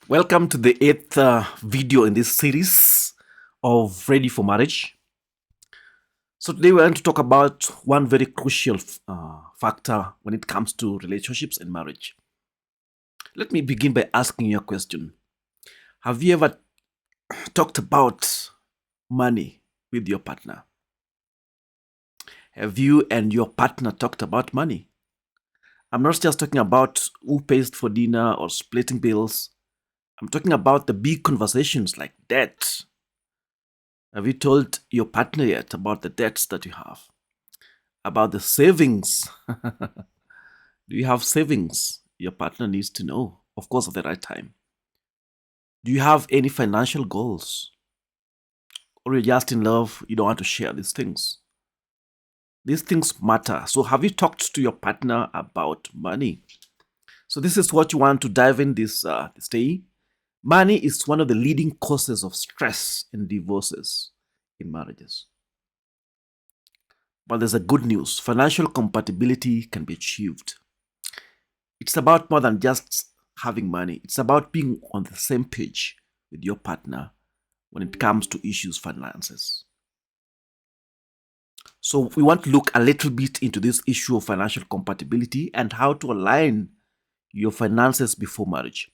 Welcome to the eighth video in this series of Ready for Marriage. So, today we're going to talk about one very crucial factor when it comes to relationships and marriage. Let me begin by asking you a question. Have you ever talked about money with your partner? Have you and your partner talked about money? I'm not just talking about who pays for dinner or splitting bills. I'm talking about the big conversations like debt. Have you told your partner yet about the debts that you have? About the savings? Do you have savings? Your partner needs to know, of course, at the right time. Do you have any financial goals? Or you're just in love, you don't want to share these things? These things matter. So, have you talked to your partner about money? So, this is what you want to dive in this day. Money is one of the leading causes of stress and divorces in marriages. But there's a good news. Financial compatibility can be achieved. It's about more than just having money. It's about being on the same page with your partner when it comes to issues finances. So we want to look a little bit into this issue of financial compatibility and how to align your finances before marriage.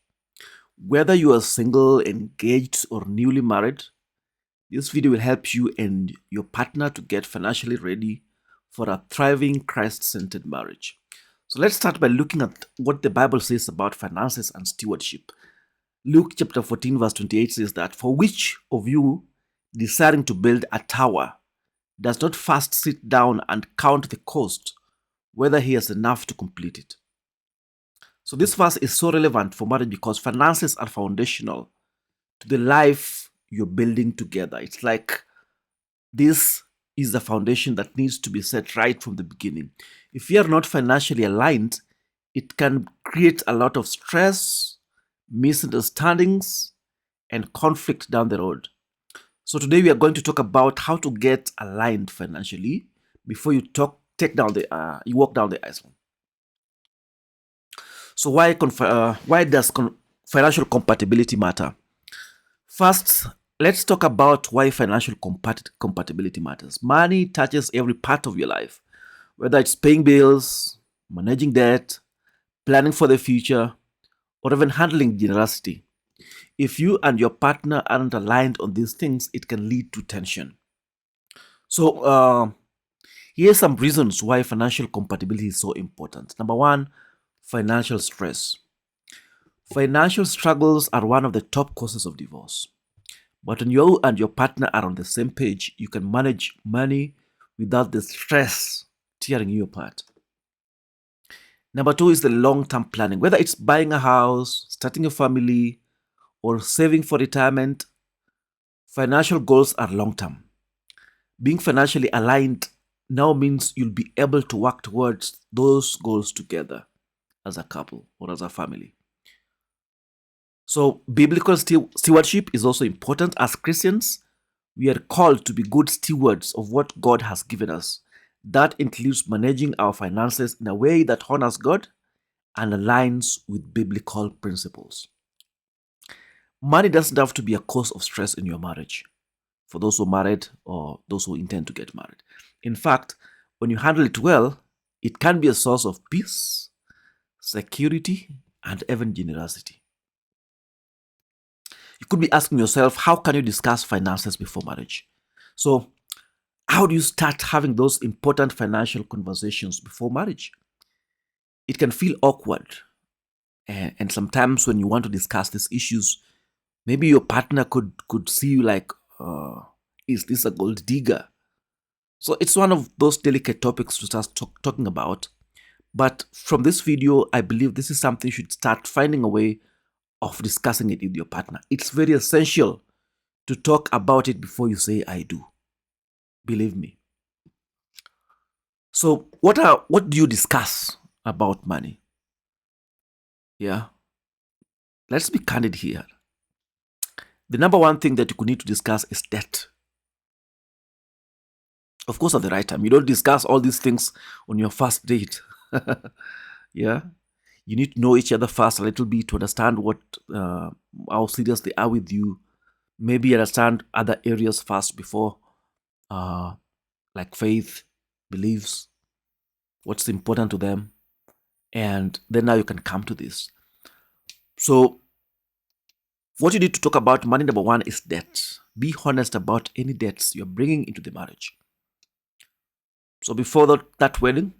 Whether you are single, engaged, or newly married, this video will help you and your partner to get financially ready for a thriving, Christ-centered marriage. So let's start by looking at what the Bible says about finances and stewardship. Luke chapter 14 verse 28 says that, "For which of you, desiring to build a tower, does not first sit down and count the cost, whether he has enough to complete it?" So this verse is so relevant for marriage because finances are foundational to the life you're building together. It's like this is the foundation that needs to be set right from the beginning. If you are not financially aligned, it can create a lot of stress, misunderstandings, and conflict down the road. So today we are going to talk about how to get aligned financially before you you walk down the aisle. So why does financial compatibility matter? First, let's talk about why financial compatibility matters. Money touches every part of your life, whether it's paying bills, managing debt, planning for the future, or even handling generosity. If you and your partner aren't aligned on these things, it can lead to tension. So, here's some reasons why financial compatibility is so important. Number one, financial stress. Financial struggles are one of the top causes of divorce. But when you and your partner are on the same page, you can manage money without the stress tearing you apart. Number two is the long term planning. Whether it's buying a house, starting a family, or saving for retirement, financial goals are long term. Being financially aligned now means you'll be able to work towards those goals together as a couple or as a family. So, biblical stewardship is also important. As Christians, we are called to be good stewards of what God has given us. That includes managing our finances in a way that honors God and aligns with biblical principles. Money doesn't have to be a cause of stress in your marriage for those who are married or those who intend to get married. In fact, when you handle it well, it can be a source of peace, security, and even generosity. You could be asking yourself, how can you discuss finances before marriage? So, how do you start having those important financial conversations before marriage? It can feel awkward. And sometimes when you want to discuss these issues, maybe your partner could see you like, is this a gold digger? So it's one of those delicate topics to start talking about. But from this video, I believe this is something you should start finding a way of discussing it with your partner. It's very essential to talk about it before you say I do. Believe me. So what do you discuss about money? Yeah. Let's be candid here. The number one thing that you could need to discuss is debt. Of course, at the right time. You don't discuss all these things on your first date. Yeah. You need to know each other first a little bit to understand how serious they are with you. Maybe understand other areas first before, uh, like faith, beliefs, what's important to them, and then now you can come to this. So, what you need to talk about money number one is debt. Be honest about any debts you're bringing into the marriage. So, before that wedding,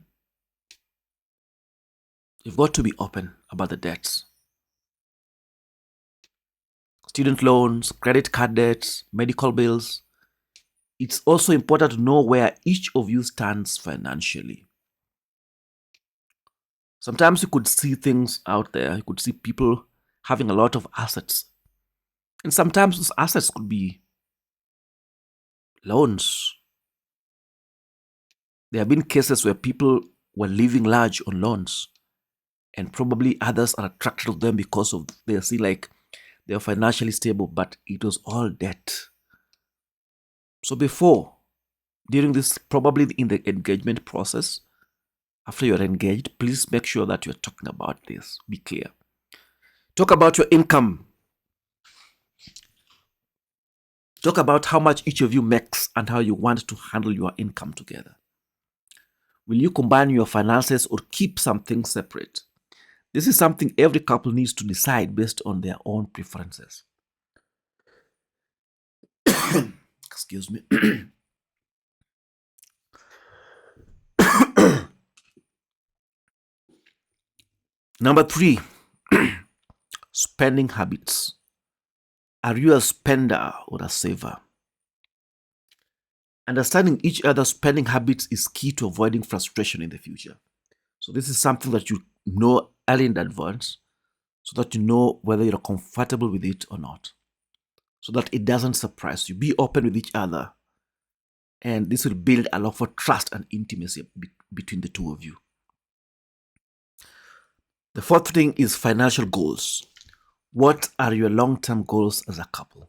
you've got to be open about the debts: student loans, credit card debts, medical bills. It's also important to know where each of you stands financially. Sometimes you could see things out there, you could see people having a lot of assets. And sometimes those assets could be loans. There have been cases where people were living large on loans, and probably others are attracted to them because of they see like they're financially stable, but it was all debt. So before, during this, probably in the engagement process, after you're engaged, please make sure that you're talking about this. Be clear. Talk about your income. Talk about how much each of you makes and how you want to handle your income together. Will you combine your finances or keep something separate? This is something every couple needs to decide based on their own preferences. Excuse me. Number three, spending habits. Are you a spender or a saver? Understanding each other's spending habits is key to avoiding frustration in the future. So, this is something that you know early in advance so that you know whether you're comfortable with it or not, so that it doesn't surprise you. Be open with each other, and this will build a lot of trust and intimacy between the two of you. The fourth thing is financial goals. What are your long term goals as a couple?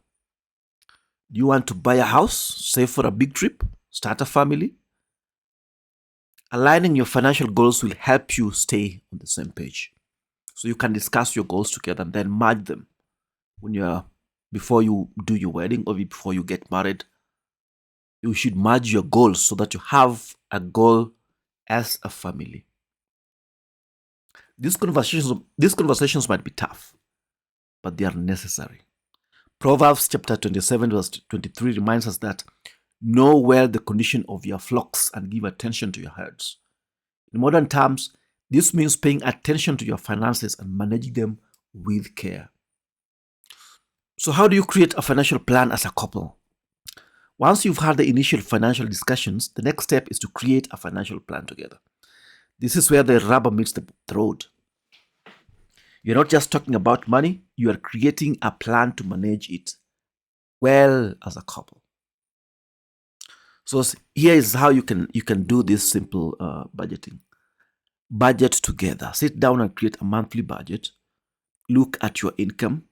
Do you want to buy a house, save for a big trip, start a family? Aligning your financial goals will help you stay on the same page. So you can discuss your goals together and then merge them when you're before you do your wedding or before you get married. You should merge your goals so that you have a goal as a family. These conversations might be tough, but they are necessary. Proverbs chapter 27, verse 23 reminds us that know well the condition of your flocks and give attention to your herds. In modern terms, this means paying attention to your finances and managing them with care. So, how do you create a financial plan as a couple? Once you've had the initial financial discussions, the next step is to create a financial plan together. This is where the rubber meets the road. You're not just talking about money, you are creating a plan to manage it well as a couple. So here is how you can do this simple budgeting. Budget together. Sit down and create a monthly budget. Look at your income,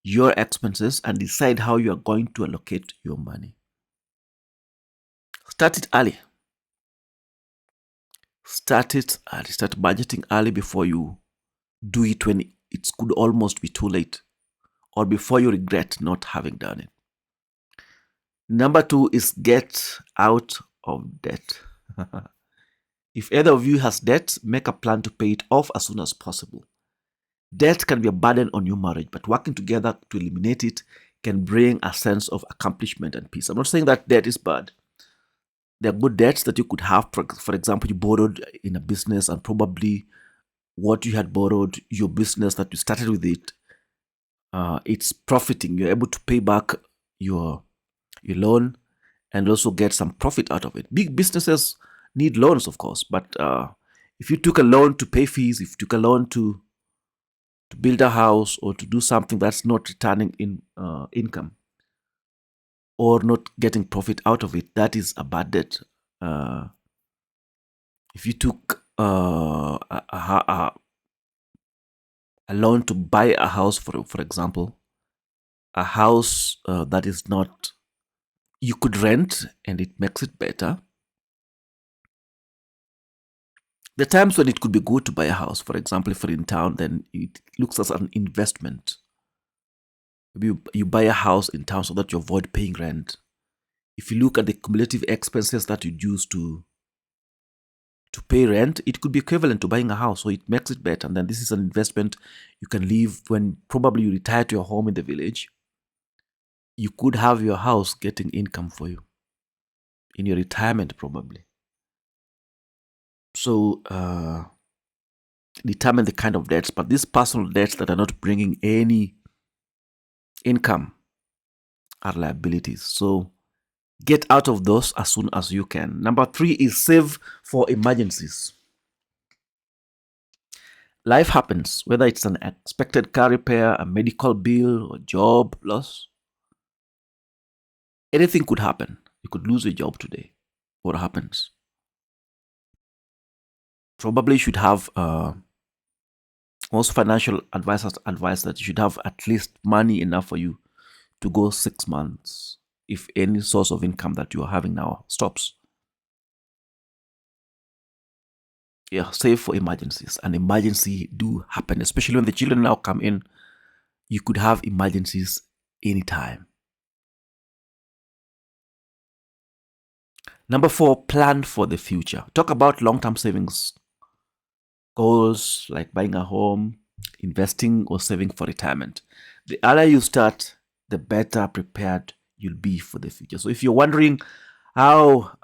your expenses, and decide how you are going to allocate your money. Start it early. Start it early. Start budgeting early before you do it when it could almost be too late, or before you regret not having done it. Number two is get out of debt. If either of you has debt, make a plan to pay it off as soon as possible. Debt can be a burden on your marriage, but working together to eliminate it can bring a sense of accomplishment and peace. I'm not saying that debt is bad. There are good debts that you could have. For example, you borrowed in a business, and probably what you had borrowed, your business that you started with it's profiting. You're able to pay back your loan and also get some profit out of it. Big businesses need loans, of course, but if you took a loan to pay fees, if you took a loan to build a house or to do something that's not returning in income or not getting profit out of it, that is a bad debt. If you took a loan to buy a house, for example, a house that is not you could rent and it makes it better, The times when it could be good to buy a house, for example, if you're in town, then it looks as an investment. Maybe you buy a house in town so that you avoid paying rent. If you look at the cumulative expenses that you use to pay rent, it could be equivalent to buying a house. So it makes it better. And then this is an investment you can leave when probably you retire to your home in the village. You could have your house getting income for you in your retirement, probably. So determine the kind of debts, but these personal debts that are not bringing any income are liabilities. So get out of those as soon as you can. Number 3 is save for emergencies. Life happens, whether it's an unexpected car repair, a medical bill, or job loss. Anything could happen. You could lose your job today. What happens? Probably you should have most financial advisors advise that you should have at least money enough for you to go 6 months if any source of income that you are having now stops. Yeah, save for emergencies. An emergency do happen, especially when the children now come in. You could have emergencies anytime. Number 4, plan for the future. Talk about long-term savings goals like buying a home, investing, or saving for retirement. The earlier you start, the better prepared you'll be for the future. So if you're wondering, how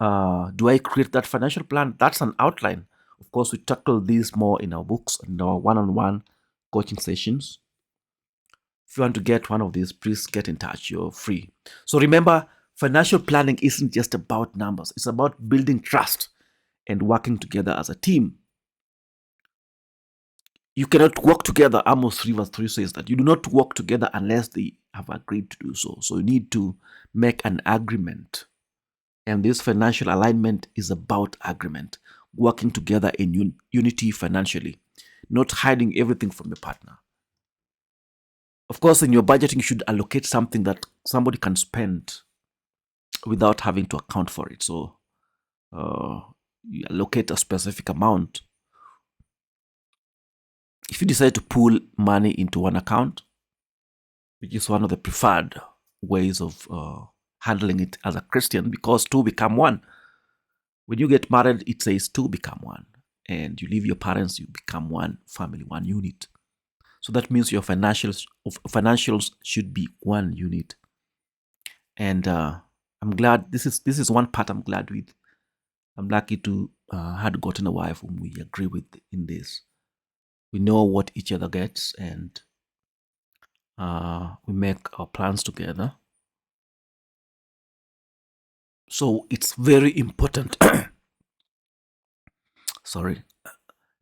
do I create that financial plan? That's an outline. Of course, we tackle these more in our books and our one-on-one coaching sessions. If you want to get one of these, please get in touch. You're free. So remember, financial planning isn't just about numbers. It's about building trust and working together as a team. You cannot work together. Amos 3 verse 3 says that you do not work together unless they have agreed to do so. So you need to make an agreement. And this financial alignment is about agreement, working together in unity financially, not hiding everything from your partner. Of course, in your budgeting, you should allocate something that somebody can spend without having to account for it. So you allocate a specific amount. If you decide to pool money into one account, which is one of the preferred ways of handling it as a Christian, because two become one. When you get married, it says two become one. And you leave your parents, you become one family, one unit. So that means your financials should be one unit. And I'm glad this is one part I'm glad with. I'm lucky to had gotten a wife whom we agree with in this. We know what each other gets, and we make our plans together. So it's very important. Sorry,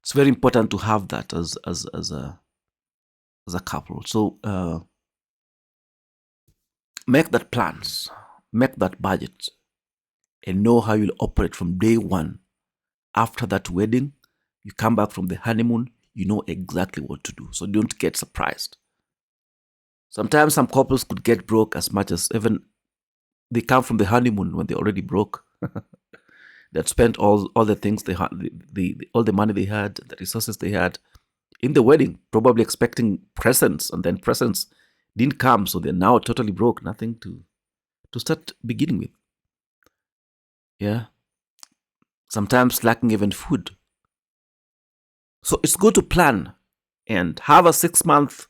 it's very important to have that as a couple. So make that plans, make that budget, and know how you'll operate from day one. After that wedding, you come back from the honeymoon, you know exactly what to do. So don't get surprised. Sometimes some couples could get broke as much as even they come from the honeymoon when they're already broke. They'd spent all the things they had, all the money they had, the resources they had in the wedding, probably expecting presents, and then presents didn't come, so they're now totally broke, nothing to start beginning with. Yeah. Sometimes lacking even food. So it's good to plan and have a 6-month,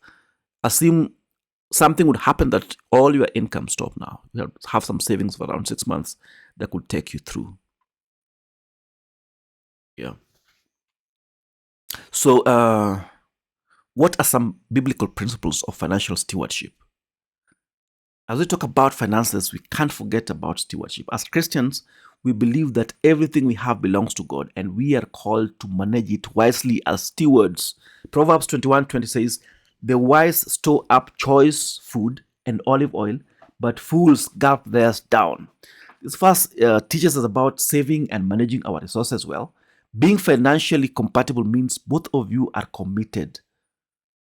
assume something would happen that all your income stop now. You have some savings for around 6 months that could take you through. Yeah. So what are some biblical principles of financial stewardship? As we talk about finances, we can't forget about stewardship. As Christians, we believe that everything we have belongs to God, and we are called to manage it wisely as stewards. Proverbs 21:20 says, "The wise store up choice food and olive oil, but fools gulp theirs down." This verse teaches us about saving and managing our resources well. Being financially compatible means both of you are committed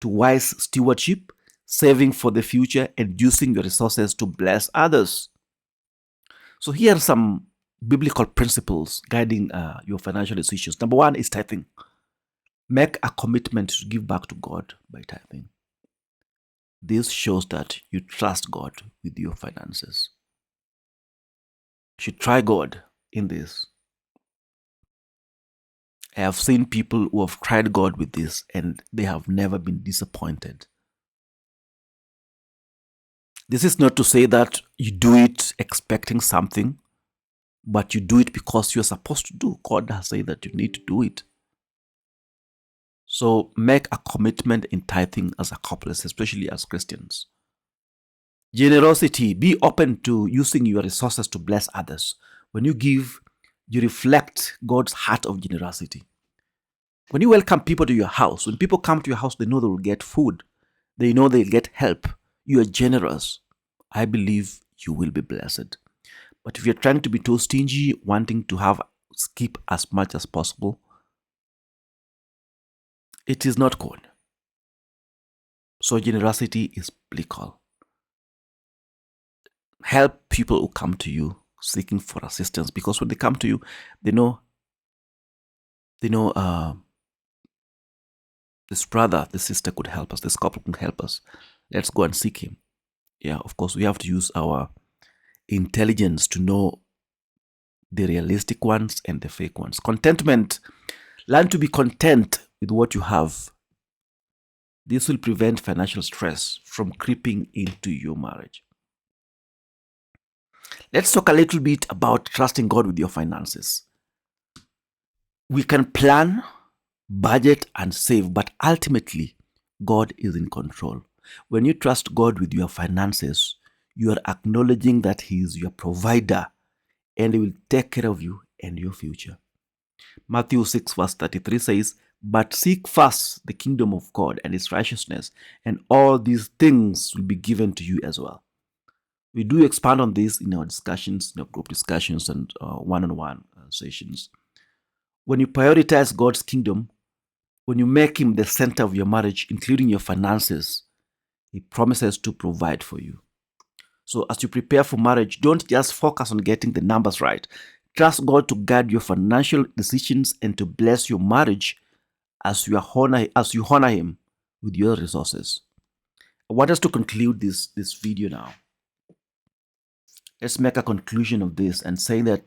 to wise stewardship, saving for the future, and using your resources to bless others. So here are some biblical principles guiding your financial decisions. Number one is tithing. Make a commitment to give back to God by tithing. This shows that you trust God with your finances. You should try God in this. I have seen people who have tried God with this and they have never been disappointed. This is not to say that you do it expecting something, but you do it because you're supposed to do. God has said that you need to do it. So make a commitment in tithing as a couple, especially as Christians. Generosity. Be open to using your resources to bless others. When you give, you reflect God's heart of generosity. When you welcome people to your house, when people come to your house, they know they will get food. They know they'll get help. You are generous. I believe you will be blessed. But if you're trying to be too stingy, wanting to skip as much as possible, it is not good. So generosity is biblical. Help people who come to you seeking for assistance, because when they come to you, they know this brother, this sister could help us, this couple can help us. Let's go and seek him. Yeah, of course, we have to use our intelligence to know the realistic ones and the fake ones. Contentment. Learn to be content with what you have. This will prevent financial stress from creeping into your marriage. Let's talk a little bit about trusting God with your finances. We can plan, budget, and save, but ultimately, God is in control. When you trust God with your finances, you are acknowledging that He is your provider and He will take care of you and your future. Matthew 6 verse 33 says, "But seek first the kingdom of God and His righteousness, and all these things will be given to you as well." We do expand on this in our discussions, in our group discussions and one-on-one sessions. When you prioritize God's kingdom, when you make Him the center of your marriage, including your finances, He promises to provide for you. So as you prepare for marriage, don't just focus on getting the numbers right. Trust God to guide your financial decisions and to bless your marriage as you honor Him with your resources. I want us to conclude this video now. Let's make a conclusion of this and say that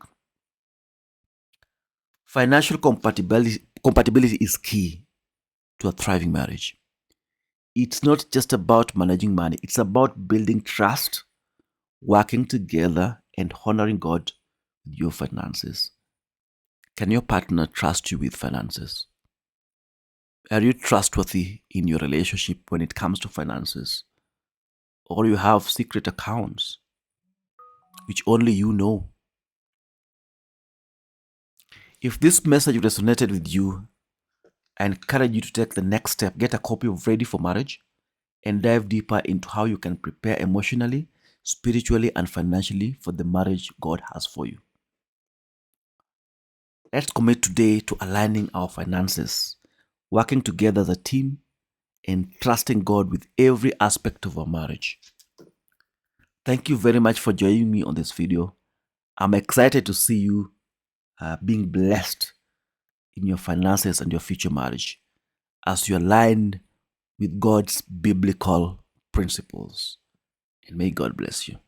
financial compatibility is key to a thriving marriage. It's not just about managing money. It's about building trust, working together, and honoring God with your finances. Can your partner trust you with finances? Are you trustworthy in your relationship when it comes to finances? Or you have secret accounts which only you know? If this message resonated with you, I encourage you to take the next step. Get a copy of Ready for Marriage and dive deeper into how you can prepare emotionally, spiritually, and financially for the marriage God has for you. Let's commit today to aligning our finances, working together as a team, and trusting God with every aspect of our marriage. Thank you very much for joining me on this video. I'm excited to see you being blessed in your finances and your future marriage as you align with God's biblical principles. And may God bless you.